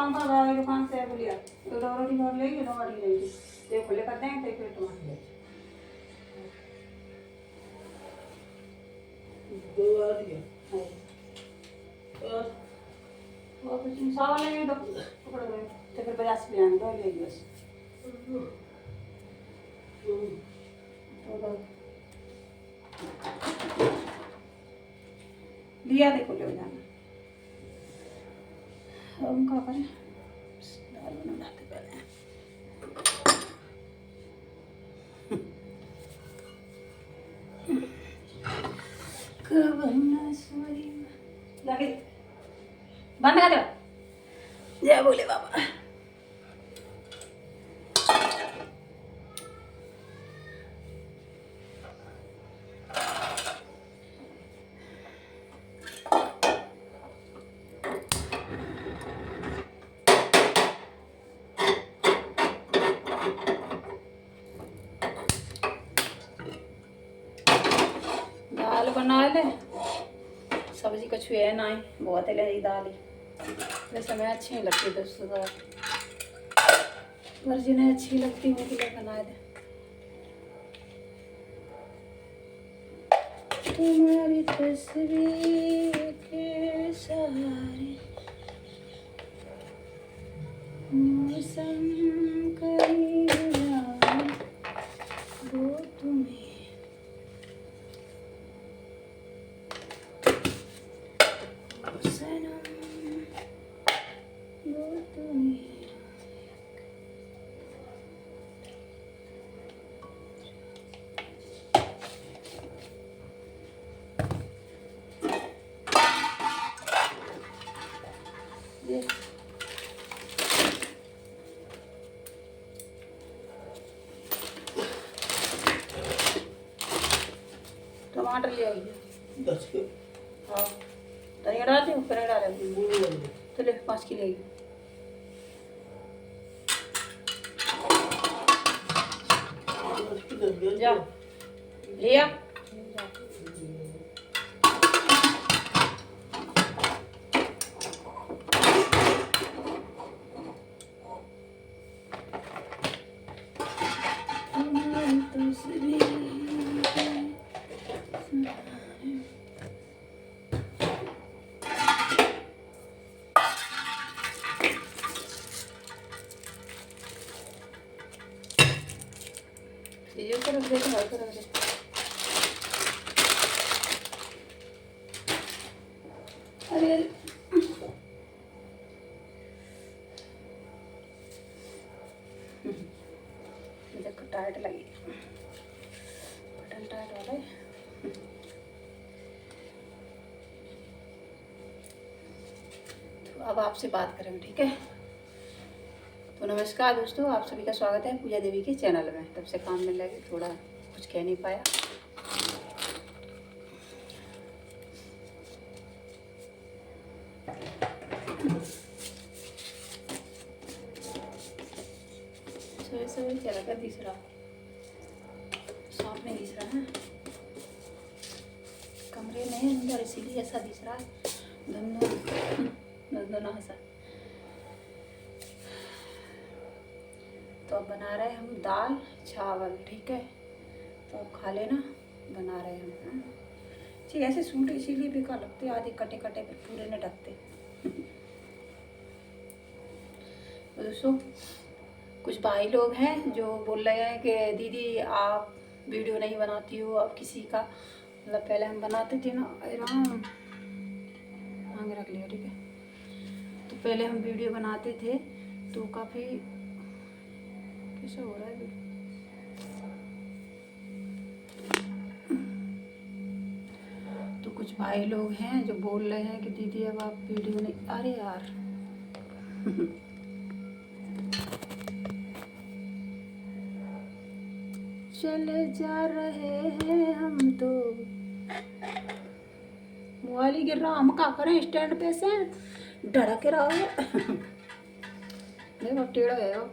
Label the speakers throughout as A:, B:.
A: काम कर रहा है दुकान से बोलिए तो दो रोटी और लेगी दो रोटी लेगी ये खुले कर देंगे तो फिर टमाटर ले
B: दो आ रही है
A: वो कुछ मसाला लेंगे तो पकड़ गए तो फिर बाजार से ले आएंगे दो लेगी बस तो लिया देखो ले जाना हम क्या करें दाल बनाते पहले लगे बंद कर दो जय बोले बाबा दाल बना ले सब्जी का छुए ना बहुत ले दाल ही वैसे मैं अच्छी नहीं लगती दोस्तों दाल पर जिन्हें अच्छी लगती है लिए बना दे तुम्हारी तस्वीर के सहारे मौसम करीब वो तुम्हें टमाटर ले आइए
B: 10 के
A: हाँ धनिया डालती हूँ फिर डालेंगे तो ले 5 किलो आइए जा लिया ये कर दे तो कर दे अरे देखो टाइट लगी बटन टाइट हो गए तो अब आपसे बात करेंगे ठीक है तो नमस्कार दोस्तों आप सभी का स्वागत है पूजा देवी के चैनल में तब से काम में लगे थोड़ा कुछ कह नहीं पाया सोए क्या लगा दिख रहा साफ में दिख रहा है कमरे में अंदर इसीलिए ऐसा दिख रहा है धुंधला सा तो अब बना रहे हैं हम दाल चावल ठीक है तो अब खा लेना बना रहे हैं हम जी ऐसे सूट इसीलिए बेकार लगते आधे कटे कटे पर पूरे न ढकते तो दोस्तों कुछ भाई लोग हैं जो बोल रहे हैं कि दीदी आप वीडियो नहीं बनाती हो अब किसी का मतलब पहले हम बनाते थे ना आराम आगे रख लिया ठीक है तो पहले हम वीडियो बनाते थे तो काफ़ी कैसे हो रहा है तो कुछ भाई लोग हैं जो बोल रहे हैं कि दीदी अब आप वीडियो नहीं अरे यार चले जा रहे हैं हम तो मोबाइल ही गिर रहा हम क्या करें स्टैंड पे से धड़क रहा है देखो टेढ़ा है वो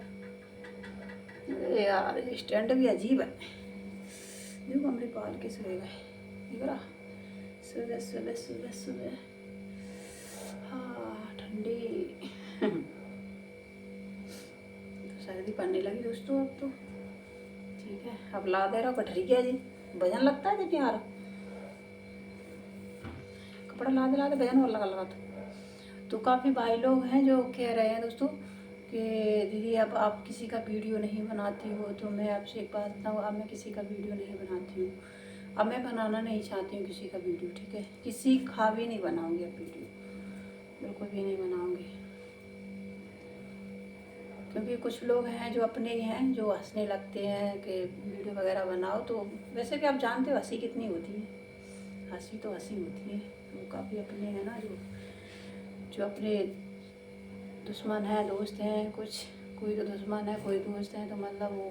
A: यार स्टैंड भी अजीब है देखो हमरे पाल के सोए गए देख रहा सुबह सुबह सुबह सुबह हाँ ठंडी जल्दी पड़ने लगी दोस्तों अब तो। ठीक है, अब ला दे रहा गठरी क्या जी, वजन लगता है जी यार, कपड़ा ला दे वजन और लगा तो काफ़ी भाई लोग हैं जो कह रहे हैं दोस्तों कि दीदी अब आप किसी का वीडियो नहीं बनाती हो। तो मैं आपसे एक बात बताऊँ, अब मैं किसी का वीडियो नहीं बनाती हूँ, अब मैं बनाना नहीं चाहती हूँ किसी का वीडियो। ठीक है, किसी का भी नहीं बनाऊँगी अब वीडियो, बिल्कुल भी नहीं बनाऊँगी। क्योंकि कुछ लोग हैं जो अपने ही हैं जो हंसने लगते हैं कि वीडियो वगैरह बनाओ। तो वैसे भी आप जानते हो हंसी कितनी होती है, हंसी तो हंसी होती है। तो काफ़ी अपने हैं ना जो अपने दुश्मन हैं, दोस्त हैं, कुछ कोई तो दुश्मन है कोई दोस्त है, तो मतलब वो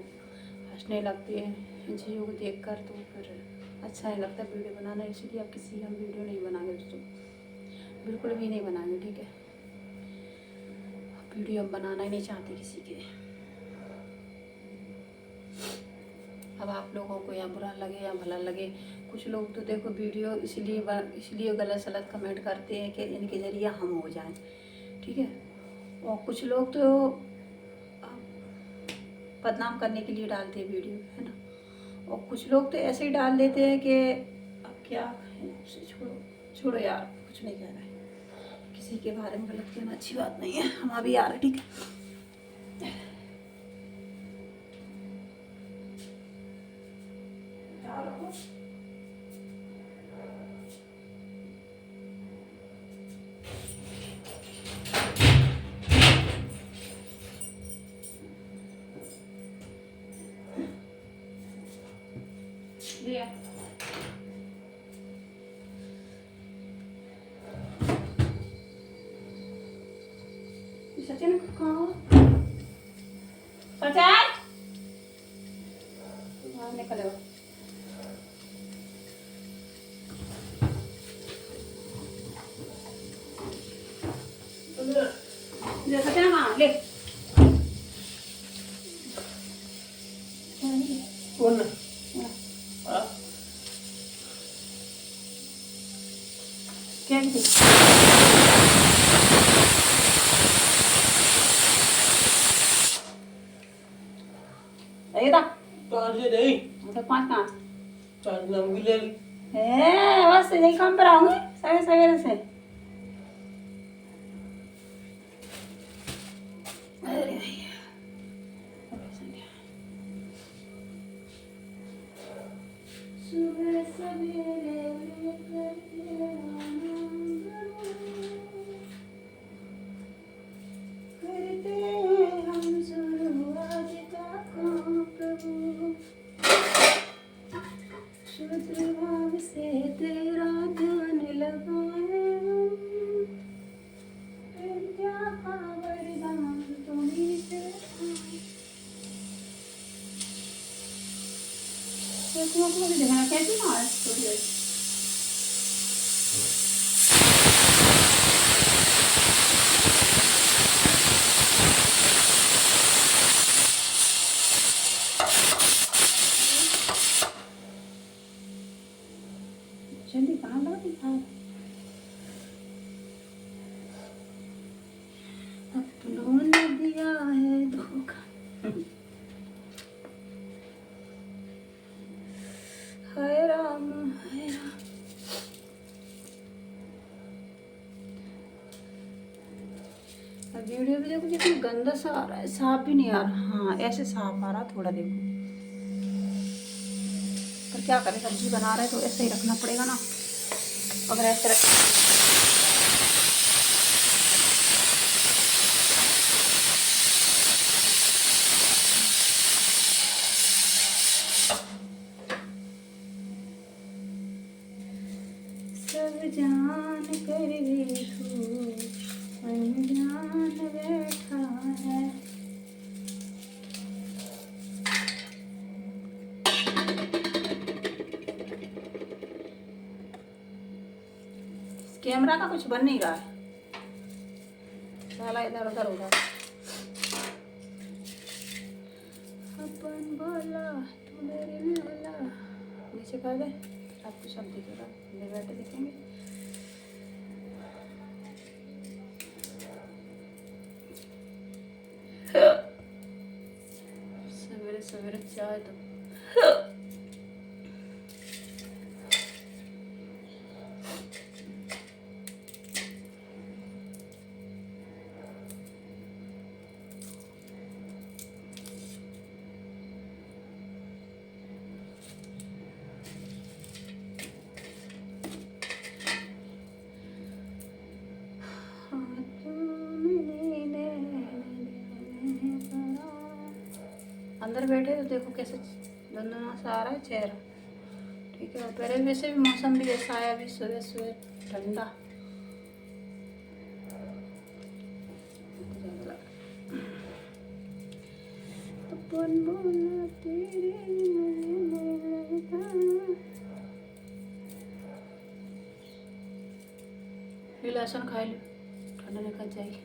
A: हंसने लगते हैं इन चीज़ों को देख कर। तो फिर अच्छा नहीं लगता वीडियो बनाना, इसलिए अब किसी हम वीडियो नहीं बनाएंगे दोस्तों, बिल्कुल भी नहीं बनाएंगे। ठीक है, वीडियो हम बनाना ही नहीं चाहते किसी के। अब आप लोगों को या बुरा लगे या भला लगे, कुछ लोग तो देखो वीडियो इसलिए गलत सलत कमेंट करते हैं कि इनके ज़रिए हम हो जाएं। ठीक है, और कुछ लोग तो बदनाम करने के लिए डालते हैं वीडियो, है ना। और कुछ लोग तो ऐसे ही डाल देते हैं कि अब क्या कहें, छोड़ो यार, कुछ नहीं कह रहा है, किसी के बारे में गलत कहना अच्छी बात नहीं है। हम अभी आ रहे, ठीक है। सचिन कहाँ सचिन निकले हो। ले सचिन कहाँ ले
B: कौन
A: क्या थी ये था
B: से नहीं
A: मतलब 5 कहाँ
B: चार नाम भी ले ली
A: है, बस यही काम पर आऊंगी सवेरे सवेरे से। अरे सुबह सवेरे करते हम शुरू आज का काम प्रभु, शुद्ध भाव से तेरा ध्यान लगाए विद्या का वरदान तुम्हीं से मुझे दिखाना कैसे ना स्टूडियो जल्दी कहाँ लगा दिखा अपनों ने दिया है धोखा। हाय राम हाय राम। वीडियो भी देखो कितना गंदा सा आ रहा है, साफ भी नहीं आ रहा। हाँ ऐसे साफ आ रहा थोड़ा, देखो पर क्या करें, सब्जी बना रहे तो ऐसे ही रखना पड़ेगा ना। अगर ऐसे रख सब जान कर भी तू अनजान बैठा है। कैमरा का कुछ बन नहीं रहा है, साला इधर उधर होगा। अपन बोला तू मेरे में बोला, नीचे कर दे, आपको सब दिखेगा, ले बैठे देखेंगे। सवेरे चाय तो अंदर बैठे तो देखो कैसे धुंधुना सा आ रहा है चेहरा। ठीक है, और पहले वैसे भी मौसम भी ऐसा है अभी सुबह सुबह ठंडा। फिर लहसुन खा लो, ठंडा निकल जाएगी।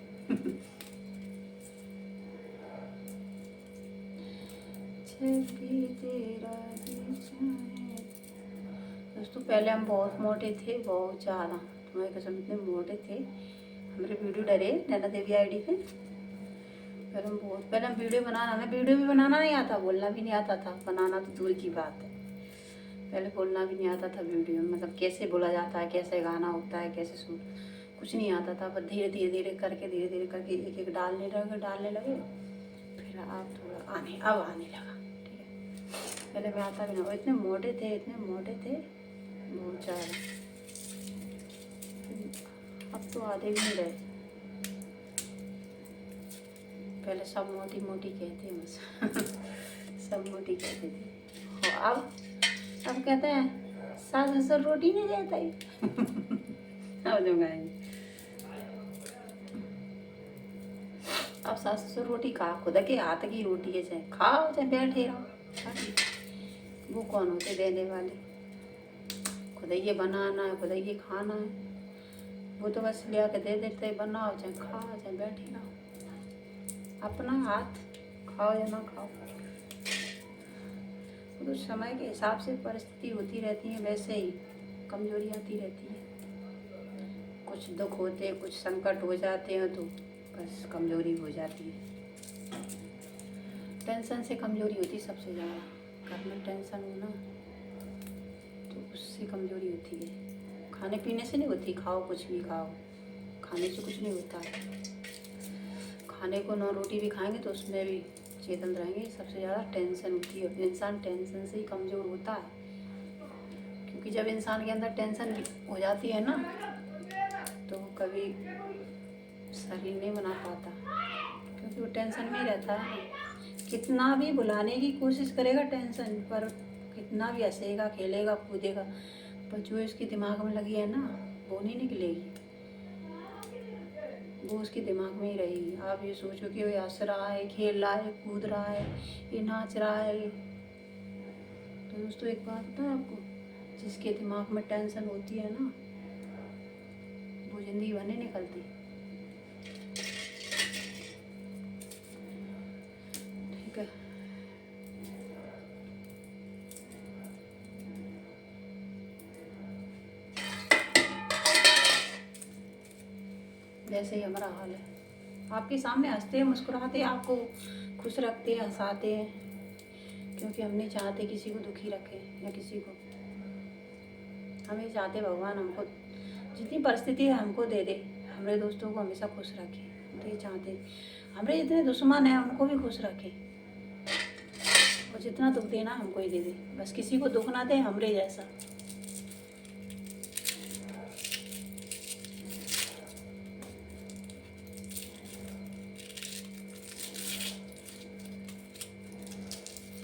A: दोस्तों पहले हम बहुत मोटे थे, बहुत ज़्यादा, तुम्हारी कसम इतने मोटे थे। हमारे वीडियो डरे नैना देवी आईडी पे। पहले हम वीडियो बनाना, हमें वीडियो भी बनाना नहीं आता, बोलना भी नहीं आता था। बनाना तो दूर की बात है, पहले बोलना भी नहीं आता था वीडियो में, मतलब कैसे बोला जाता है, कैसे गाना होता है, कैसे शूट, कुछ नहीं आता था। पर धीरे धीरे करके एक एक डालने लगे। फिर आप थोड़ा अब आने लगा। ठीक है, पहले मैं आता भी ना, इतने मोटे थे बहुत ज़्यादा। अब तो आधे भी नहीं रहे। पहले सब मोटी कहते हैं मुझसे। सब मोटी कहते थे। और अब कहते हैं सास ससुर रोटी नहीं देता है। अब जो गाएंगे, अब सास ससुर रोटी खा, खुदा के हाथ की रोटी है, चाहे खाओ चाहे बैठे रहो। वो कौन होते देने वाले? खुदा ये बनाना है, खुदा ये खाना है, वो तो बस ले आके दे देते, बनाओ चाहे खाओ चाहे बैठे रहो। अपना हाथ, खाओ या ना खाओ। तो समय के हिसाब से परिस्थिति होती रहती है, वैसे ही कमजोरी आती रहती है। कुछ दुख होते हैं, कुछ संकट हो जाते हैं तो बस कमजोरी हो जाती है। टेंशन से कमजोरी होती है सबसे ज़्यादा। घर में टेंशन हो ना तो उससे कमजोरी होती है। खाने पीने से नहीं होती, खाओ कुछ भी खाओ, खाने से कुछ नहीं होता। खाने को 9 रोटी भी खाएंगे तो उसमें भी चेतन रहेंगे। सबसे ज़्यादा टेंशन होती है, इंसान टेंशन से ही कमज़ोर होता है। क्योंकि जब इंसान के अंदर टेंशन हो जाती है ना तो कभी शरीर नहीं बना पाता, क्योंकि वो टेंशन में रहता है। कितना भी भुलाने की कोशिश करेगा टेंशन, पर कितना भी हंसेगा खेलेगा कूदेगा, पर जो इसके दिमाग में लगी है ना वो नहीं निकलेगी, वो उसके दिमाग में ही रहेगी। आप ये सोचो कि वो हंस रहा है, खेल रहा है, कूद रहा है, ये नाच रहा है। तो दोस्तों एक बात पता है आपको, जिसके दिमाग में टेंशन होती है ना वो जिंदगी भर नहीं निकलती। ठीक है, वैसे ही हमारा हाल है। आपके सामने हंसते हैं, मुस्कुराते हैं, आपको खुश रखते हैं, हंसाते हैं, क्योंकि हम नहीं चाहते किसी को दुखी रखें या किसी को। हम ये चाहते भगवान हमको जितनी परिस्थिति है हमको दे दे, हमारे दोस्तों को हमेशा खुश रखे। हम तो ये चाहते, हमारे जितने दुश्मन हैं उनको भी खुश रखे, और जितना दुख देना हमको ही दे दे, बस किसी को दुख ना दे हमरे जैसा।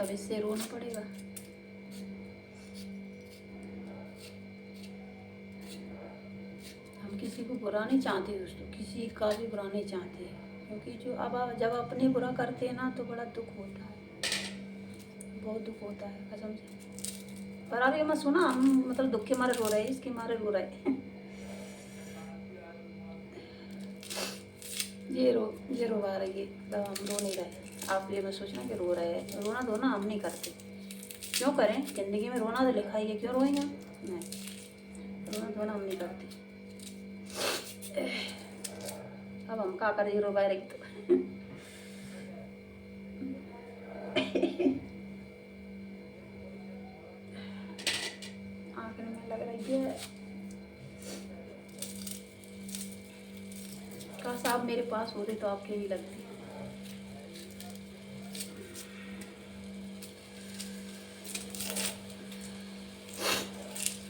A: अब इससे रोना पड़ेगा। हम किसी को बुरा नहीं चाहते दोस्तों, किसी का भी बुरा नहीं चाहते, क्योंकि जब अपने बुरा करते हैं ना तो बड़ा दुख होता है, बहुत दुख होता है कसम से। पर अभी मैं सुना हम मतलब दुख के मारे रो रहे हैं, इसके मारे रो रहे हैं। ये रोवा रही है, मतलब हम रो नहीं रहे। आप ये मत सोचना कि रो रहे हैं, रोना धोना हम नहीं करते। क्यों करें, जिंदगी में रोना तो लिखा ही है, क्यों रोएंगे हम? नहीं, रोना धोना हम नहीं करते। अब हम क्या करें, रोवा रही तो। आखिर में लग रही है। काश आप मेरे पास होते तो आपके नहीं लगती।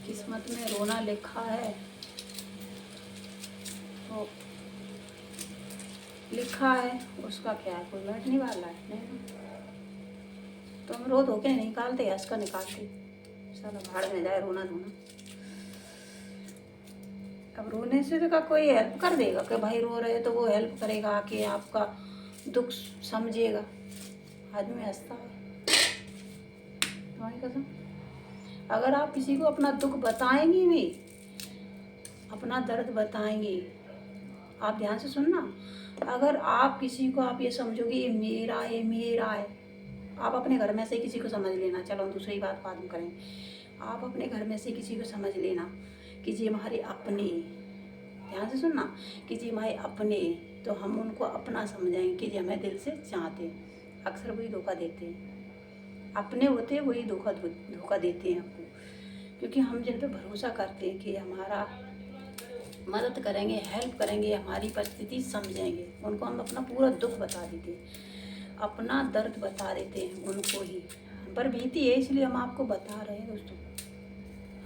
A: किस्मत में रोना लिखा है तो लिखा है, उसका क्या है, कोई बैठने वाला है नहीं। तो हम रो धो के नहीं निकालते, हंस कर निकालते। साला भाड़ में जाए रोना धोना। अब रोने से तो का कोई हेल्प कर देगा कि भाई रो रहे तो वो हेल्प करेगा, आके आपका दुख समझेगा। आदमी हंसता है तुम्हारी कसम। अगर आप किसी को अपना दुख बताएंगी भी, अपना दर्द बताएंगी, आप ध्यान से सुनना, अगर आप किसी को आप ये समझोगे ये मेरा है, मेरा है, आप अपने घर में से किसी को समझ लेना। चलो हम दूसरी बात बाद में करेंगे। आप अपने घर में से किसी को समझ लेना कि जी हमारे अपने, ध्यान से सुनना, कि जी हमारे अपने, तो हम उनको अपना समझाएंगे कि जी हमें दिल से चाहते हैं। अक्सर वही धोखा देते हैं, अपने होते हैं वही धोखा देते हैं आपको। क्योंकि हम जिन पे भरोसा करते हैं कि हमारा मदद करेंगे, हेल्प करेंगे, हमारी परिस्थिति समझेंगे, उनको हम अपना पूरा दुख बता देते हैं, अपना दर्द बता देते हैं उनको ही। हम पर बीती है इसलिए हम आपको बता रहे हैं दोस्तों।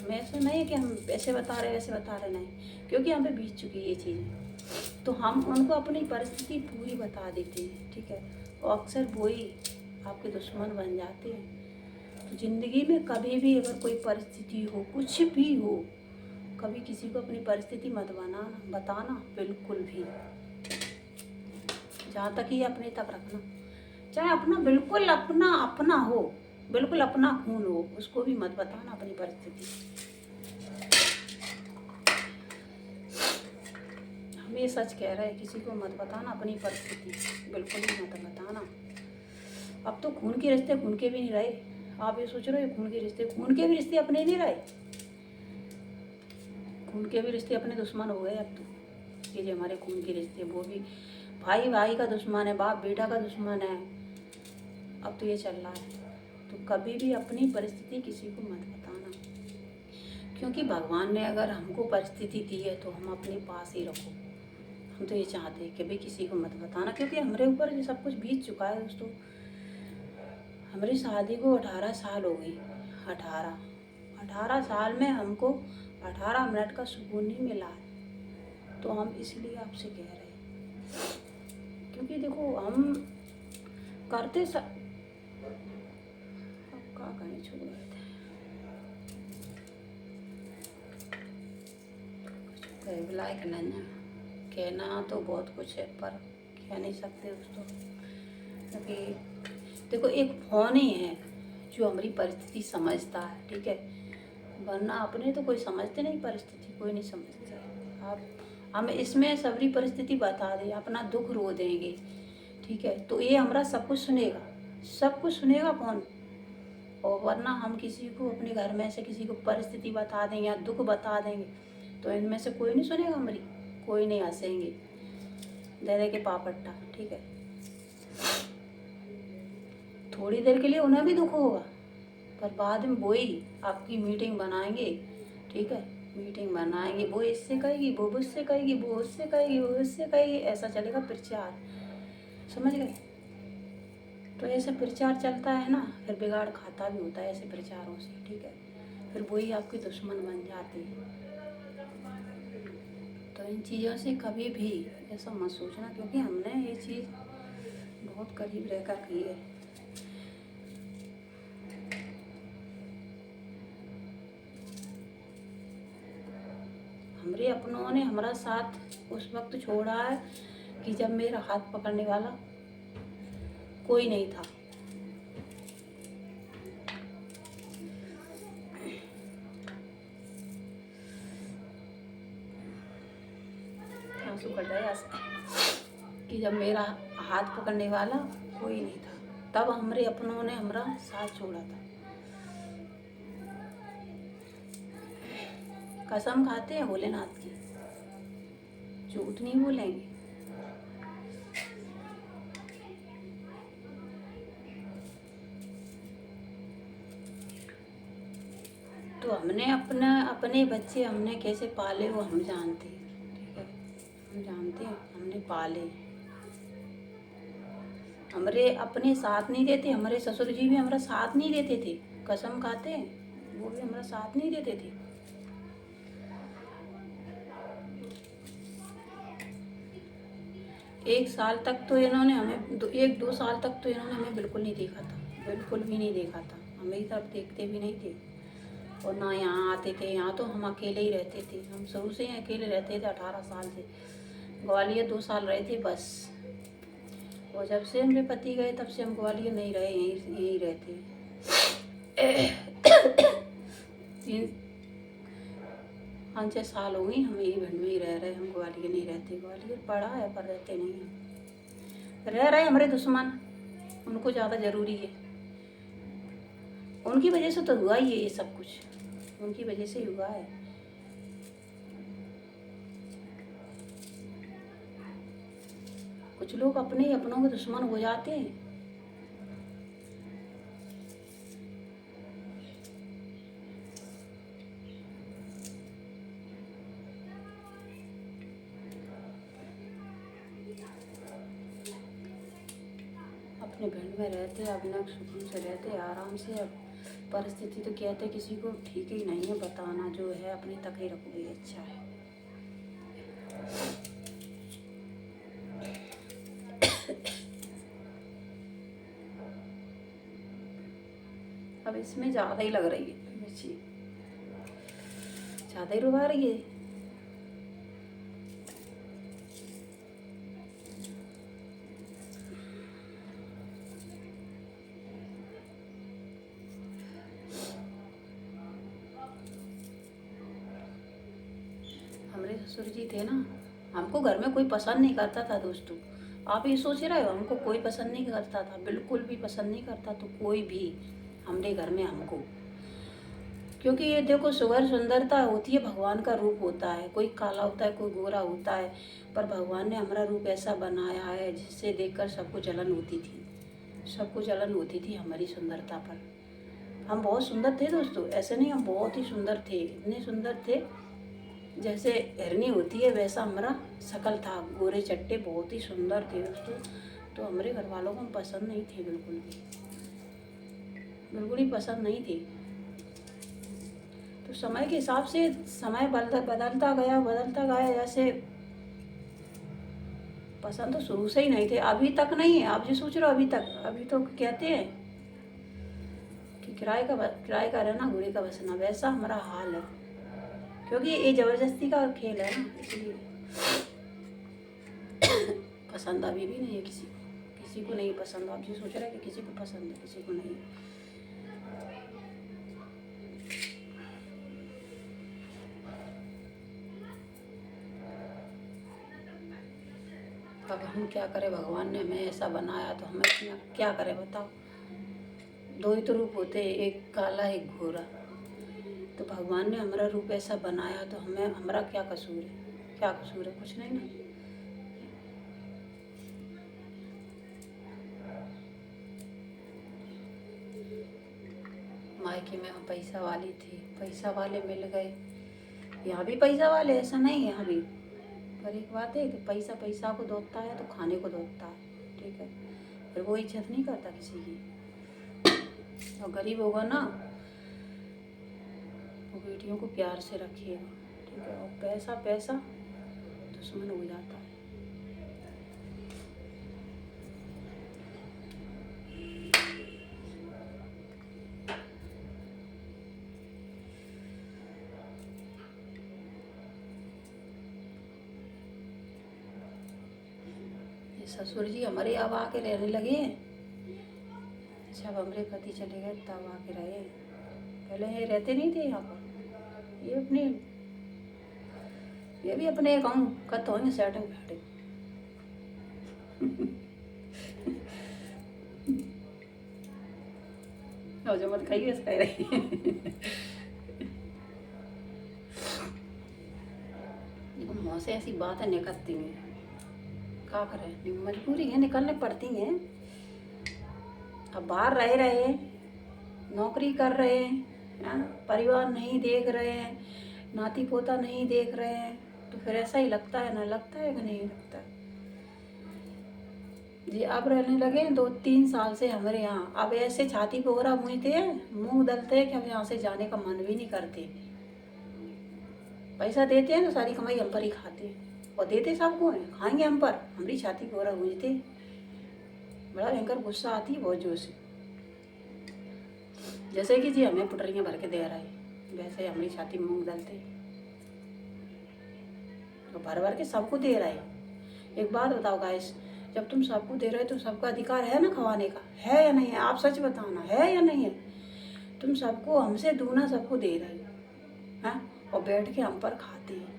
A: हमें ऐसा नहीं है कि हम ऐसे बता रहे वैसे बता रहे, नहीं, क्योंकि हमें बीत चुकी है ये चीज़ें। तो हम उनको अपनी परिस्थिति पूरी बता देते हैं, ठीक है। और अक्सर वही आपके दुश्मन बन जाते हैं। तो ज़िंदगी में कभी भी अगर कोई परिस्थिति हो, कुछ भी हो, कभी किसी को अपनी परिस्थिति मत बताना बिल्कुल भी। जहाँ तक ही अपने तक रखना, चाहे अपना बिल्कुल अपना अपना हो, बिल्कुल अपना खून हो, उसको भी मत बताना अपनी परिस्थिति। हम ये सच कह रहे हैं, किसी को मत बताना अपनी परिस्थिति, बिल्कुल भी मत बताना। अब तो खून के रिश्ते खून के भी नहीं रहे। आप ये सोच रहे हो खून के भी रिश्ते अपने नहीं रहे, खून के भी रिश्ते अपने दुश्मन हो गए अब तो। ये जो हमारे खून के रिश्ते, वो भी भाई भाई का दुश्मन है, बाप बेटा का दुश्मन है, अब तो ये चल रहा है। तो कभी भी अपनी परिस्थिति किसी को मत बताना, क्योंकि भगवान ने अगर हमको परिस्थिति दी है तो हम अपने पास ही रखो। हम तो ये चाहते हैं कि भाई किसी को मत बताना, क्योंकि हमारे ऊपर ये सब कुछ बीत चुका है दोस्तों। हमारी शादी को 18 साल हो गई। 18 साल में हमको 18 मिनट का सुकून नहीं मिला है। तो हम इसलिए आपसे कह रहे हैं, क्योंकि देखो हम करते अब क्या कहें, छोड़ रहे थे लाइक नहीं कहना तो बहुत कुछ है, पर कह नहीं सकते दोस्तों। क्योंकि देखो एक फ़ोन ही है जो हमारी परिस्थिति समझता है, ठीक है, वरना अपने तो कोई समझते नहीं, परिस्थिति कोई नहीं समझता। आप हम इसमें सबरी परिस्थिति बता दें, अपना दुख रो देंगे, ठीक है, तो ये हमारा सब कुछ सुनेगा कौन। और वरना हम किसी को अपने घर में से किसी को परिस्थिति बता दें या दुख बता देंगे, तो इनमें से कोई नहीं सुनेगा हमारी, कोई नहीं हंसेंगे, दे दे के पापट्टा, ठीक है। थोड़ी देर के लिए उन्हें भी दुख होगा, पर बाद में वही आपकी मीटिंग बनाएंगे, ठीक है, मीटिंग बनाएंगे, वो इससे कहेगी, वो उससे कहेगी, वो उससे कहेगी, वो उससे कहेगी, ऐसा चलेगा प्रचार, समझ गए। तो ऐसे प्रचार चलता है ना, फिर बिगाड़ खाता भी होता है ऐसे प्रचारों से, ठीक है, फिर वही आपके दुश्मन बन जाते हैं। तो इन चीज़ों से कभी भी ऐसा मत सोचना, क्योंकि हमने ये चीज़ बहुत करीब रहकर की है। हमारे अपनों ने हमारा साथ उस वक्त छोड़ा है कि जब मेरा हाथ पकड़ने वाला कोई नहीं था। आंसू कट रहे कि जब मेरा हाथ पकड़ने वाला कोई नहीं था, तब हमारे अपनों ने हमारा साथ छोड़ा था। कसम खाते हैं भोलेनाथ की, झूठ नहीं बोलेंगे। तो तो हमने अपने बच्चे हमने कैसे पाले वो हम जानते हैं, ठीक है, हम जानते हैं, हमने पाले। हमारे अपने साथ नहीं देते, हमारे ससुर जी भी हमारा साथ नहीं देते थे, कसम खाते हैं, वो भी हमारा साथ नहीं देते थे। एक साल तक तो इन्होंने हमें 1-2 साल तक तो इन्होंने हमें बिल्कुल नहीं देखा था, बिल्कुल भी नहीं देखा था, हमें तब देखते भी नहीं थे। और ना यहाँ आते थे, यहाँ तो हम अकेले ही रहते थे, हम शुरू से ही अकेले रहते थे 18 साल से। ग्वालियर 2 साल रहे थे बस, और जब से मेरे पति गए तब से हम ग्वालियर नहीं रहे, यहीं रहते। 5-6 साल हो गई हम यही भिंड में ही रह रहे, हम ग्वालियर नहीं रहते। ग्वालियर पड़ा है पर रहते नहीं हैं, रह रहे हमारे दुश्मन, उनको ज़्यादा ज़रूरी है, उनकी वजह से तो हुआ ही है ये सब कुछ, उनकी वजह से हुआ है। कुछ लोग अपने ही अपनों के दुश्मन हो जाते हैं। अपने भिंड में रहते, अपना सुकून से रहते, आराम से। अब परिस्थिति तो कहते किसी को ठीक ही नहीं है, बताना जो है अपने तक ही रखोगे अच्छा है। अब इसमें ज़्यादा ही लग रही है मिर्ची, ज़्यादा ही रुबा रही है। हमारे ससुर जी थे ना, हमको घर में कोई पसंद नहीं करता था दोस्तों। आप ये सोच रहे हो हमको कोई पसंद नहीं करता था, बिल्कुल भी पसंद नहीं करता तो कोई भी हमारे घर में हमको, क्योंकि ये देखो सुंदरता होती है, भगवान का रूप होता है, कोई काला होता है कोई गोरा होता है, पर भगवान ने हमारा रूप ऐसा बनाया है जिससे देखकर सबको जलन होती थी, सबको जलन होती थी हमारी सुंदरता पर। हम बहुत सुंदर थे दोस्तों, ऐसे नहीं, हम बहुत ही सुंदर थे, इतने सुंदर थे जैसे हिरनी होती है वैसा हमारा शकल था, गोरे चट्टे बहुत ही सुंदर थे दोस्तों। तो हमारे घर वालों को हम पसंद नहीं थे, बिल्कुल भी, बिल्कुल ही पसंद नहीं थे। तो समय के हिसाब से समय बदलता गया, जैसे पसंद तो शुरू से ही नहीं थे, अभी तक नहीं है। आप जो सोच रहे हो अभी तक, अभी तो कहते हैं कि किराए का रहना घोड़े का बसना, वैसा हमारा हाल है, क्योंकि ये जबरदस्ती का खेल है ना, इसलिए पसंद अभी भी नहीं है किसी को नहीं पसंद। आप जो सोच रहे हैं कि किसी को पसंद है, किसी को नहीं। अब हम क्या करें, भगवान ने हमें ऐसा बनाया तो हमें क्या करें बताओ। 2 ही तो रूप होते हैं, एक काला एक गोरा, तो भगवान ने हमारा रूप ऐसा बनाया तो हमारा क्या कसूर है, क्या कसूर है, कुछ नहीं ना। मायके में हम पैसा वाली थी, पैसा वाले मिल गए, यहाँ भी पैसा वाले, ऐसा नहीं है यहाँ भी, पर एक बात है कि पैसा को दौड़ता है तो खाने को दौड़ता है, ठीक है, फिर वो इज्जत नहीं करता किसी की। और गरीब होगा ना वो बेटियों को प्यार से रखिएगा, ठीक है, और पैसा दुश्मन हो जाता है। ससुर जी हमारे अब आके रहने लगे हैं, जब हमारे पति चले गए तब आके रहे, पहले ये रहते नहीं थे यहाँ पर। ये भी अपने अकाउंट कत होंगे सेटिंग फैटिंग। और जो मत खाइए कह रही मुँह से ऐसी बातें निकलती हैं, क्या करें, मजबूरी है, निकलने पड़ती हैं। अब बाहर रहे नौकरी कर रहे हैं, हाँ, परिवार नहीं देख रहे हैं, नाती पोता नहीं देख रहे हैं, तो फिर ऐसा ही लगता है ना, लगता है कि नहीं लगता है जी। अब रहने लगे 2-3 साल से हमारे यहाँ, अब ऐसे छाती पे ओरा मूंदते हैं, मुंह दलते हैं कि हम यहाँ से जाने का मन भी नहीं करते। पैसा देते हैं तो सारी कमाई हम पर ही खाते हैं, और देते सबको हैं, खाएंगे हम पर, हमारी छाती पे ओरा मूंदते। बड़ा भयंकर गुस्सा आती है, बहुत जोर से, जैसे कि जी हमें पुटरियाँ भर के दे रहा है, वैसे हमारी छाती में मूंग डालते, तो भर भर के सबको दे रहा है। एक बात बताओ गाइस, जब तुम सबको दे रहे हो तो सबका अधिकार है ना खवाने का, है या नहीं है? आप सच बताना, है या नहीं है? तुम सबको हमसे दूना सबको दे रहे हो, हैं, और बैठ के हम पर खाते हैं,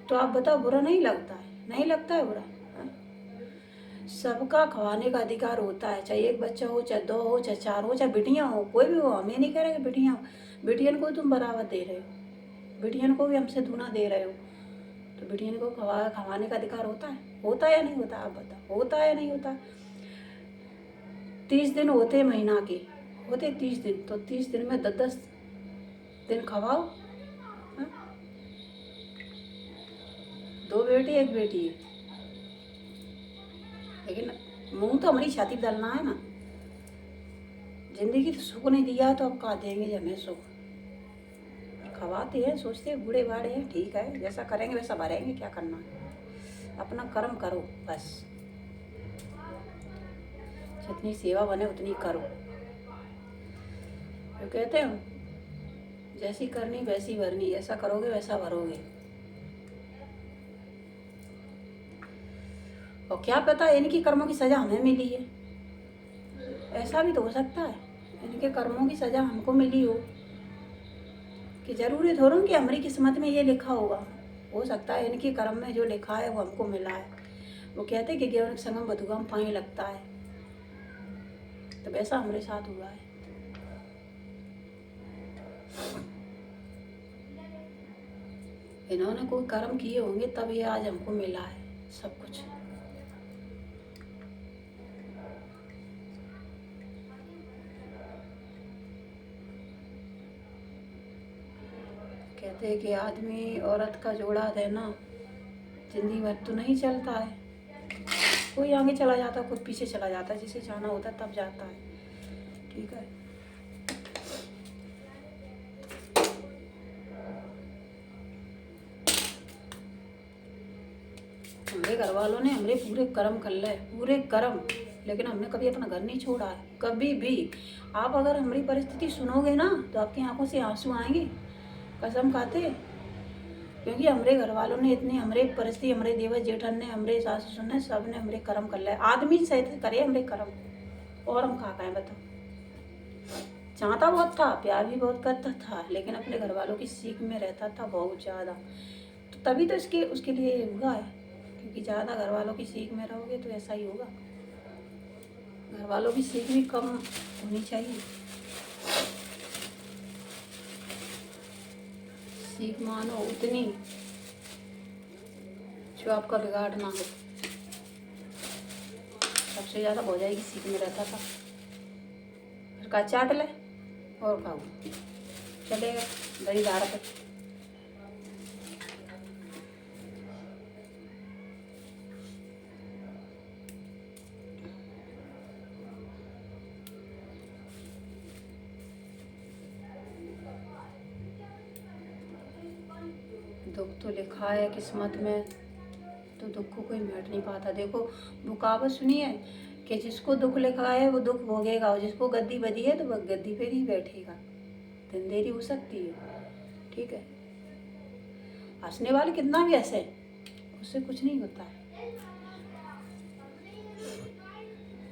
A: तो आप बताओ बुरा नहीं लगता है? नहीं लगता है बुरा? सबका खवाने का अधिकार होता है, चाहे एक बच्चा हो, चाहे 2 हो, चाहे 4 हो, चाहे बिटियाँ हो, कोई भी हो। हम ये नहीं कह रहे कि बिटियाँ हो, बिटियन को तुम बराबर दे रहे हो, बिटियन को भी हमसे दूना दे रहे हो, तो बिटियन को खवाने का अधिकार होता है? होता है या नहीं होता? आप बताओ, होता है या नहीं होता? 30 दिन होते महीना के, होते 30 दिन, तो 30 दिन में 10-10 दिन खवाओ। 2 बेटी 1 बेटी है, लेकिन मुंह तो हमारी छाती डालना है ना। जिंदगी तो सुख नहीं दिया, तो अब कहा देंगे हमें सुख? खवाते हैं, सोचते हैं बूढ़े बाड़े हैं, ठीक है, जैसा करेंगे वैसा भरेंगे, क्या करना है, अपना कर्म करो बस, जितनी सेवा बने उतनी करो। तो कहते हैं जैसी करनी वैसी भरनी, जैसा करोगे वैसा भरोगे। और क्या पता इनकी कर्मों की सजा हमें मिली है, ऐसा भी तो हो सकता है, इनके कर्मों की सजा हमको मिली हो, कि जरूरी थोड़ा कि हमारी किस्मत में ये लिखा होगा, हो सकता है इनके कर्म में जो लिखा है वो हमको मिला है। वो कहते हैं कि केवल संगम बधुगम पानी लगता है, तो वैसा हमारे साथ हुआ है। इन्होंने कोई कर्म किए होंगे तब ये आज हमको मिला है सब कुछ। कहते हैं कि आदमी औरत का जोड़ा देना जिंदगी भर तो नहीं चलता है, कोई आगे चला जाता, कोई पीछे चला जाता, जिसे जाना होता तब जाता है, ठीक है। हमारे घर वालों ने हमारे पूरे कर्म कर ले, पूरे कर्म, लेकिन हमने कभी अपना घर नहीं छोड़ा है, कभी भी। आप अगर हमारी परिस्थिति सुनोगे ना तो आपकी आंखों से आंसू आएंगे, कसम खाते, क्योंकि हमारे घर वालों ने इतनी, हमारे परिस्थिति, हमारे देवर जेठन ने, हमारे सास ससुर ने, सब ने हमारे कर्म कर ले। आदमी सहित करे हमारे कर्म, और हम कहाँ हैं बताओ। चाहता बहुत था, प्यार भी बहुत करता था, लेकिन अपने घर वालों की सीख में रहता था बहुत ज़्यादा, तो तभी तो उसके लिए हुआ है, क्योंकि ज़्यादा घर वालों की सीख में रहोगे तो ऐसा ही होगा। घर वालों की सीख भी कम होनी चाहिए, सीख मानो उतनी जो आपका बिगाड़ ना हो। सबसे ज़्यादा भौजाई की सीख में रहता था, फिर का चाट ले और खाओ, चलेगा दही दार पे। दुख तो लिखा है किस्मत में, तो दुख को कोई मिट नहीं पाता। देखो वो कहावत सुनिए कि जिसको दुख लिखा है वो दुख भोगेगा, और जिसको गद्दी बदी है तो वह गद्दी पे ही बैठेगा। दिन देरी हो सकती है, ठीक है। हंसने वाले कितना भी हंसे, उससे कुछ नहीं होता है।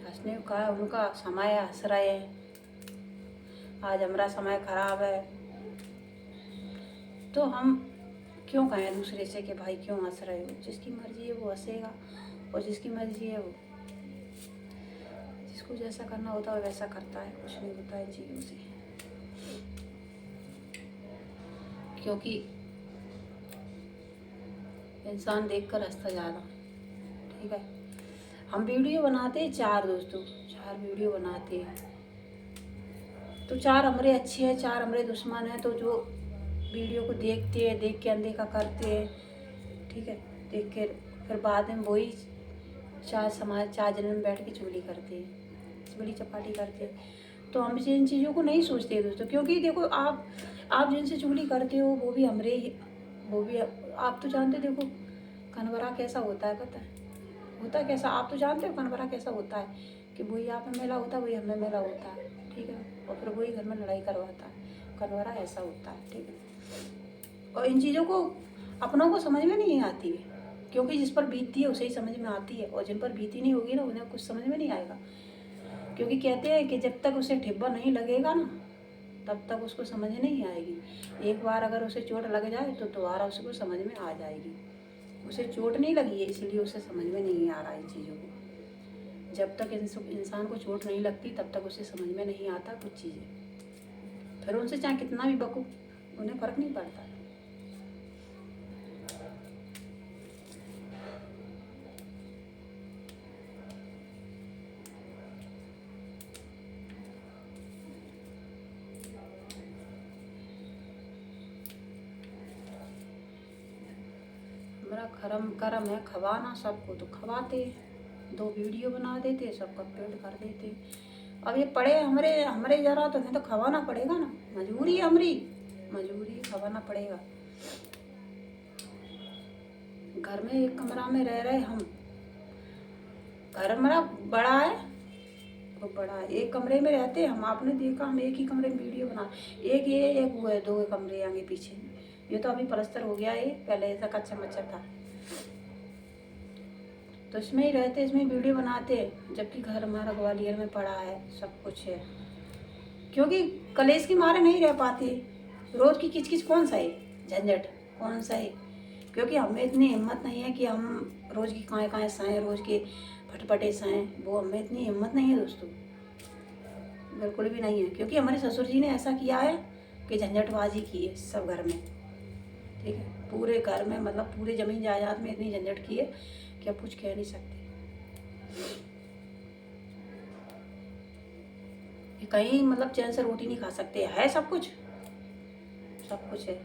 A: हंसने का उनका समय, हंस रहे हैं। आज हमारा समय खराब है तो हम क्यों कहें दूसरे से कि भाई क्यों हंस रहे हो। जिसकी मर्जी है वो हंसेगा, और जिसकी मर्जी है वो, जिसको जैसा करना होता है वैसा करता है, कुछ नहीं होता है चीज़ों से। क्योंकि इंसान देखकर हंसता ज़्यादा, ठीक है। हम वीडियो बनाते हैं 4 दोस्तों, 4 वीडियो बनाते हैं, तो 4 हमरे अच्छे हैं, 4 हमरे दुश्मन हैं। तो जो वीडियो को देखते हैं, देख के अनदेखा करते हैं, ठीक है, देख के फिर बाद में वही 4 समाज 4 जने में बैठ के चुगली करते हैं, चुगली चपाटी करते हैं। तो हम इन चीज़ों को नहीं सोचते हैं दोस्तों, क्योंकि देखो आप जिनसे चुगली करते हो वो भी हमरे ही, वो भी आप तो जानते, देखो कनवरा कैसा होता है, पता है होता है कैसा, आप तो जानते हो कनवरा कैसा होता है, कि वही आप में मेला होता है, वही हमें मेला होता है, ठीक है, और फिर वही घर में लड़ाई करवाता है। कनवरा ऐसा होता है, ठीक है। और इन चीज़ों को अपनों को समझ में नहीं आती है, क्योंकि जिस पर बीतती है उसे ही समझ में आती है, और जिन पर बीती नहीं होगी ना उन्हें कुछ समझ में नहीं आएगा। क्योंकि कहते हैं कि जब तक उसे ठिब्बा नहीं लगेगा ना तब तक उसको समझ नहीं आएगी। एक बार अगर उसे चोट लग जाए तो दोबारा उसको समझ में आ जाएगी। उसे चोट नहीं लगी है इसलिए उसे समझ में नहीं आ रहा इन चीज़ों को। जब तक इंसान को चोट नहीं लगती तब तक उसे समझ में नहीं आता कुछ चीज़ें। फिर उनसे चाहे कितना भी बको उन्हें फ़र्क नहीं पड़ता। हमारा कर्म है खवाना सबको, तो खवाते, 2 वीडियो बना देते, सबका पेट कर देते। अब ये पड़े हमारे जरा तो हमें तो खवाना पड़ेगा ना, मजबूरी है हमारी, मजबूरी खवाना पड़ेगा। घर में एक कमरा में रह रहे हम, घर हमारा बड़ा है, वो बड़ा है, एक कमरे में रहते हम। आपने देखा हम एक ही कमरे में वीडियो बना, एक ये एक वो है, 2 कमरे आगे पीछे। ये तो अभी प्लास्टर हो गया है, पहले ऐसा कच्चा मच्चा था, तो इसमें ही रहते, इसमें वीडियो बनाते, जबकि घर हमारा ग्वालियर में पड़ा है, सब कुछ है। क्योंकि कलेश के मारे नहीं रह पाते, रोज की किचकिच कौन सा है, झंझट कौन सा है। क्योंकि हमें इतनी हिम्मत नहीं है कि हम रोज की काएँ साएँ, रोज के फटफटे साएँ, वो हमें इतनी हिम्मत नहीं है दोस्तों, बिल्कुल भी नहीं है। क्योंकि हमारे ससुर जी ने ऐसा किया है कि झंझटबाजी की है सब घर में, ठीक है, पूरे घर में, मतलब पूरे ज़मीन जायदाद में इतनी झंझट की है कि आप कुछ कह नहीं सकते। कहीं मतलब चैन से रोटी नहीं खा सकते, है सब कुछ, सब कुछ है।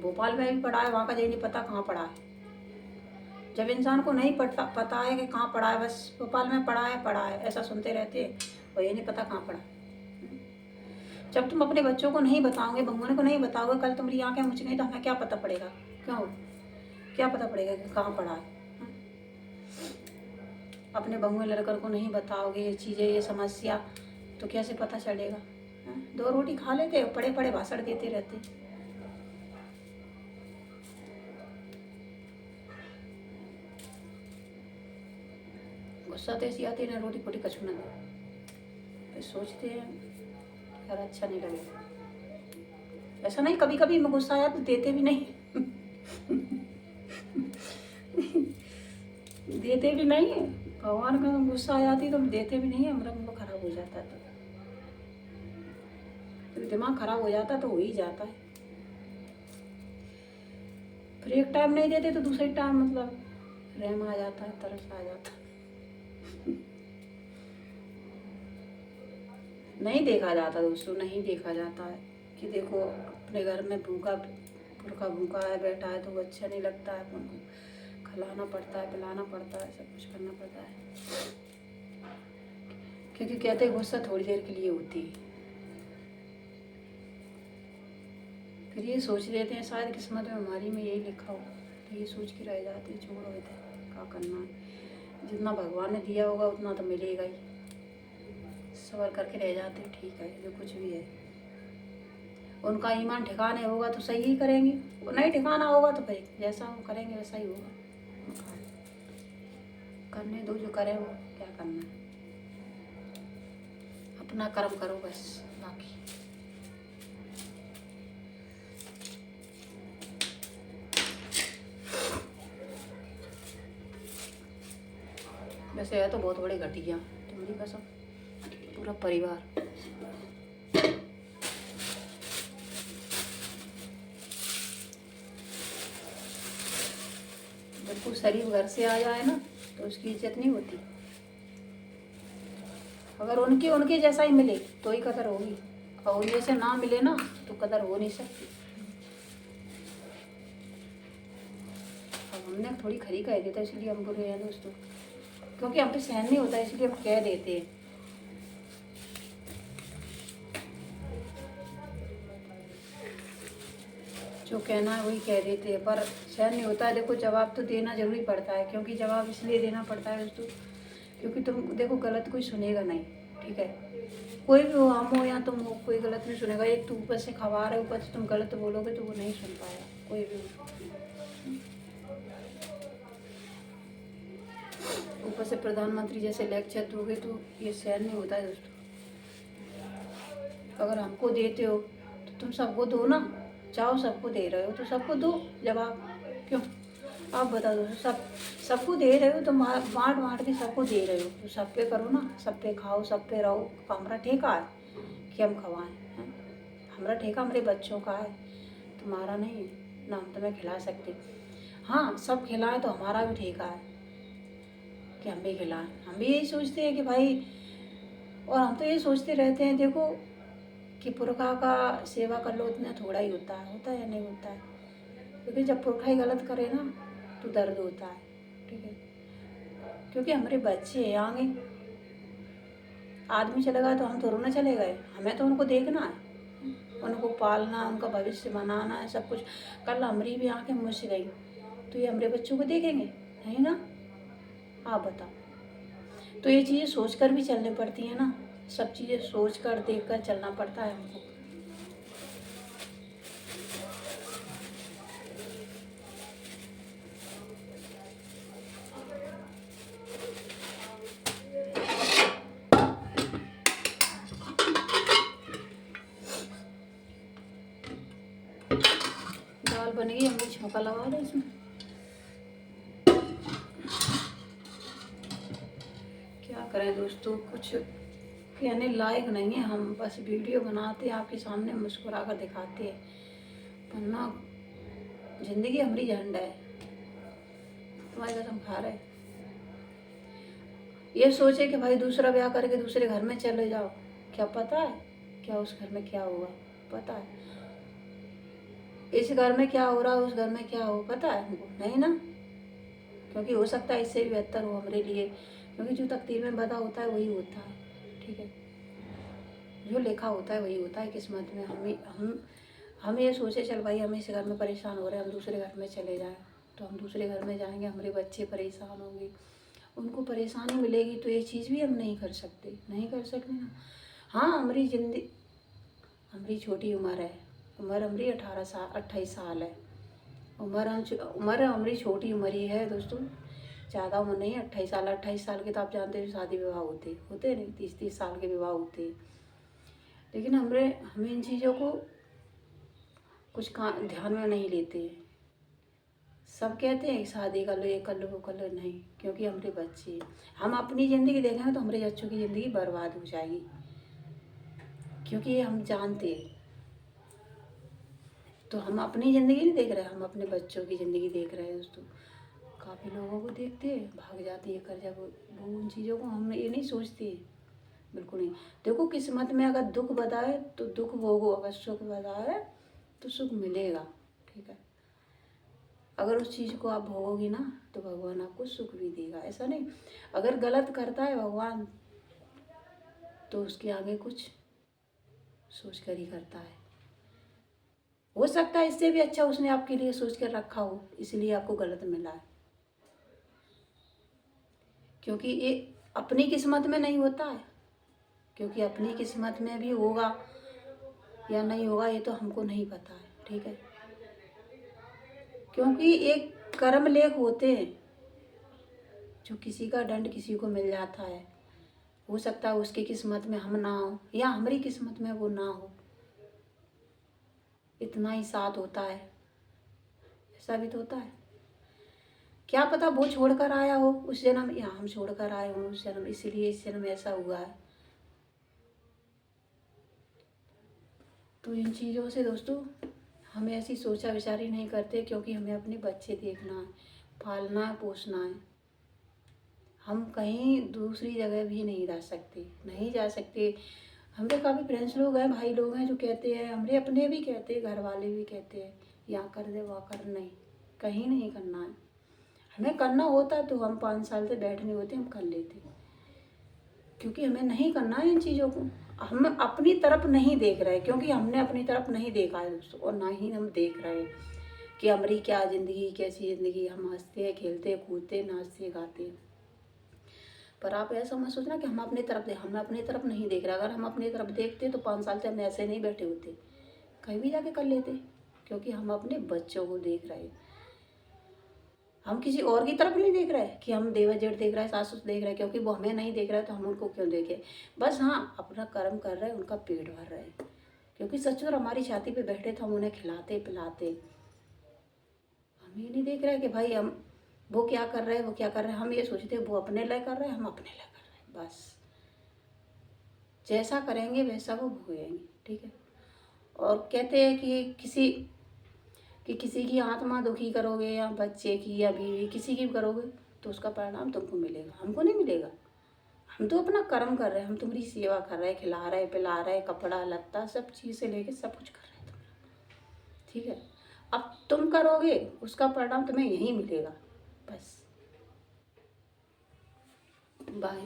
A: भोपाल में भी पढ़ा है, वहाँ का यही नहीं पता कहाँ पढ़ा है। जब इंसान को नहीं पता है कि कहाँ पढ़ा है, बस भोपाल में पढ़ा है ऐसा सुनते रहते हैं, और ये नहीं पता कहाँ पढ़ा। जब तुम अपने बच्चों को नहीं बताओगे, बंगोने को नहीं बताओगे, कल तुम्हारी आँखें मुझ गई तो हमें क्या पता पड़ेगा, क्यों क्या पता पड़ेगा कि कहाँ पढ़ा है। अपने बंगुए लड़कर को नहीं बताओगे ये चीज़ें, ये समस्या, तो कैसे पता चलेगा। 2 रोटी खा लेते, पड़े पड़े भाषण देते रहते। गुस्सा तो ऐसी आती है ना, रोटी फोटी कछू ना दे, फिर सोचते हैं यार अच्छा नहीं लगेगा। ऐसा नहीं, कभी कभी मैं गुस्सा आया तो देते भी नहीं देते भी नहीं है, भगवान का गुस्सा आ जाती तो देते भी नहीं है, हमारा मूड खराब हो जाता है, तो दिमाग खराब हो जाता तो हो ही जाता है। फिर एक टाइम नहीं देते तो दूसरे टाइम मतलब रहम आ जाता है, तरस आ जाता है। नहीं देखा जाता दोस्तों, नहीं देखा जाता है कि देखो अपने घर में भूखा है बैठा है तो वो अच्छा नहीं लगता है, अपन को खिलाना पड़ता है, पिलाना पड़ता है, सब कुछ करना पड़ता है। क्योंकि कहते हैं गुस्सा थोड़ी देर के लिए होती है, फिर ये सोच लेते हैं शायद किस्मत में हमारी में यही लिखा हो, तो ये सोच के रह जाते हैं, छोड़ो इधर क्या करना है, जितना भगवान ने दिया होगा उतना तो मिलेगा ही, सबर करके रह जाते हैं, ठीक है जो कुछ भी है। उनका ईमान ठिकाने होगा तो सही ही करेंगे, वो नहीं ठिकाना होगा तो फिर जैसा वो करेंगे वैसा ही होगा। करने दो जो करे, वो क्या करना है, अपना कर्म करो बस, बाकी वैसे है तो बहुत बड़े घटिया तुम्हारी कसम, पूरा परिवार। जब कोई शरीफ घर से आ जाए ना तो उसकी इज्जत नहीं होती। अगर उनके उनके जैसा ही मिले तो ही कदर होगी, और उन जैसे ना मिले ना तो कदर हो नहीं सकती। अब हमने थोड़ी खरी कह देता इसलिए हम बुरे हैं दोस्तों, क्योंकि हम पे सहन नहीं होता इसलिए हम कह देते हैं। जो कहना है वही कह देते हैं, पर सहन नहीं होता है। देखो जवाब तो देना जरूरी पड़ता है, क्योंकि जवाब इसलिए देना पड़ता है दोस्तों क्योंकि तुम देखो गलत कोई सुनेगा नहीं, ठीक है। कोई भी हो, हम हो या तुम हो, कोई गलत नहीं सुनेगा। एक तो ऊपर से खबर है, ऊपर से तुम गलत बोलोगे तो वो नहीं सुन पाएगा कोई भी हो। ऊपर से प्रधानमंत्री जैसे लेक्चर दोगे तो ये सहन नहीं होता है दोस्तों। अगर हमको देते हो तो तुम सबको दो ना, चाहो सबको दे रहे हो तो सबको दो जवाब, क्यों? आप बता दो, सबको दे रहे हो तो बांट बांट के सबको दे रहे हो तो सब पे करो ना, सब पे खाओ, सब पे रहो। हमारा ठेका है कि हम खवाएं, हैं? हमारा ठेका हमारे बच्चों का है, तुम्हारा नहीं है ना। हम तुम्हें खिला सकते, हाँ सब खिलाएं तो हमारा भी ठेका है कि हम भी खिलाएं। हम भी यही सोचते हैं कि भाई, और हम तो ये सोचते रहते हैं देखो कि पुरखा का सेवा कर लो, इतना थोड़ा ही होता है या नहीं होता है। क्योंकि जब पुरखा ही गलत करे ना तो दर्द होता है, ठीक है। क्योंकि हमारे बच्चे हैं आगे, आदमी चले गए तो हम थोड़ा ना चले गए, हमें तो उनको देखना है, उनको पालना, उनका भविष्य बनाना है, सब कुछ। कल हमारी भी आंखें मुझ गई तो ये हमारे बच्चों को देखेंगे नहीं ना? आप बताओ। तो ये चीज़ें सोच कर भी चलनी पड़ती है ना, सब चीज़ें सोच कर देख कर चलना पड़ता है हमको। दाल बन गई, हम भी छौंका लगा दो इसमें। क्या करें दोस्तों, कुछ कहने लायक नहीं है। हम बस वीडियो बनाते आपके सामने मुस्कुरा कर दिखाते हैं, वरना जिंदगी हमारी झंड है, तुम्हारी कसम खा रहे। ये सोचे कि भाई दूसरा ब्याह करके दूसरे घर में चले जाओ, क्या पता है क्या उस घर में क्या हुआ, पता है इस घर में क्या हो रहा है, उस घर में क्या हो, पता है हमको नहीं ना। क्योंकि हो सकता है इससे भी बेहतर हो हमारे लिए, क्योंकि जो तकदीर में बदा होता है वही होता है, ठीक है। जो लिखा होता है वही होता है किस्मत में। हम ये सोचे चल भाई हम इस घर में परेशान हो रहे हैं, हम दूसरे घर में चले जाएं, तो हम दूसरे घर में जाएंगे, हमारे बच्चे परेशान होंगे, उनको परेशानी मिलेगी, तो ये चीज़ भी हम नहीं कर सकते, नहीं कर सकते ना। हाँ हमारी जिंदगी, हमारी छोटी उम्र है, उम्र हमारी 28 साल है। उम्र हमारी छोटी उम्र ही है दोस्तों, ज़्यादा उम्र नहीं है। 28 साल, 28 साल के तो आप जानते हो शादी विवाह होते नहीं, 30 साल के विवाह होते। लेकिन हमें इन चीज़ों को कुछ ध्यान में नहीं लेते हैं। सब कहते हैं शादी कर लो, ये कर लो, वो कर लो, नहीं, क्योंकि हमारे बच्चे, हम अपनी ज़िंदगी देखेंगे तो हमारे बच्चों की ज़िंदगी बर्बाद हो जाएगी, क्योंकि ये हम जानते हैं। तो हम अपनी ज़िंदगी नहीं देख रहे, हम अपने बच्चों की ज़िंदगी देख रहे हैं दोस्तों। काफ़ी लोगों को देखते हैं भाग जाती है कर जब वो उन चीज़ों को हम ये नहीं सोचते, बिल्कुल नहीं। देखो किस्मत में अगर दुख बदाए तो दुख भोगो, अगर सुख बदाए तो सुख मिलेगा, ठीक है। अगर उस चीज़ को आप भोगोगी ना तो भगवान आपको सुख भी देगा, ऐसा नहीं। अगर गलत करता है भगवान तो उसके आगे कुछ सोच कर ही करता है। हो सकता है इससे भी अच्छा उसने आपके लिए सोच कर रखा हो, इसलिए आपको गलत मिला है, क्योंकि ये अपनी किस्मत में नहीं होता है। क्योंकि अपनी किस्मत में भी होगा या नहीं होगा ये तो हमको नहीं पता है, ठीक है। क्योंकि एक कर्म लेख होते हैं, जो किसी का दंड किसी को मिल जाता है। हो सकता है उसकी किस्मत में हम ना हो या हमारी किस्मत में वो ना हो, इतना ही साथ होता है, ऐसा भी तो होता है। क्या पता वो छोड़ कर आया हो उस जन्म, या हम छोड़ कर आए हो उस जन्म, इसीलिए इस जन्म ऐसा हुआ है। तो इन चीज़ों से दोस्तों हमें ऐसी सोचा विचारी नहीं करते, क्योंकि हमें अपने बच्चे देखना है, पालना है, पोसना है। हम कहीं दूसरी जगह भी नहीं जा सकते, नहीं जा सकते। हमारे काफ़ी फ्रेंड्स लोग हैं, भाई लोग हैं जो कहते हैं, हमारे अपने भी कहते हैं, घर वाले भी कहते हैं यहाँ कर दे वहाँ कर, नहीं कहीं नहीं करना है। हमें करना होता तो हम 5 साल से बैठने होते, हम कर लेते, क्योंकि हमें नहीं करना है इन चीज़ों को। हम अपनी तरफ नहीं देख रहे, क्योंकि हमने अपनी तरफ नहीं देखा है दोस्तों, और ना ही हम देख रहे हैं कि हमारी क्या ज़िंदगी, कैसी ज़िंदगी। हम हंसते खेलते कूदते नाचते गाते। पर आप ऐसा मत सोचना कि हम अपनी तरफ हम अपनी तरफ नहीं देख रहे। अगर हम अपनी तरफ देखते तो 5 साल से हम ऐसे नहीं बैठे होते, कहीं भी जाके कर लेते, क्योंकि हम अपने बच्चों को देख रहे हैं। हम किसी और की तरफ नहीं देख रहे कि हम देवर जेठ देख रहे हैं, सास ससुर देख रहे हैं, क्योंकि वो हमें नहीं देख रहा है तो हम उनको क्यों देखें। बस हाँ, अपना कर्म कर रहे हैं, उनका पेट भर रहे हैं, क्योंकि ससुर हमारी छाती पे बैठे थे, हम उन्हें खिलाते पिलाते। हम ये नहीं देख रहे कि भाई हम वो क्या कर रहे हैं, वो क्या कर रहे हैं। हम ये सोचते हैं वो अपने लिए कर रहे हैं, हम अपने लिए कर रहे हैं। बस जैसा करेंगे वैसा वो भोगेंगे, ठीक है। और कहते हैं कि किसी की आत्मा दुखी करोगे, या बच्चे की या बीवी किसी की भी करोगे तो उसका परिणाम तुमको मिलेगा, हमको नहीं मिलेगा। हम तो अपना कर्म कर रहे हैं, हम तुम्हारी सेवा कर रहे हैं, खिला रहे पिला रहे, कपड़ा लत्ता सब चीज़ से लेके सब कुछ कर रहे हैं तुम्हारा, ठीक है। अब तुम करोगे उसका परिणाम तुम्हें यही मिलेगा, बस। बाय।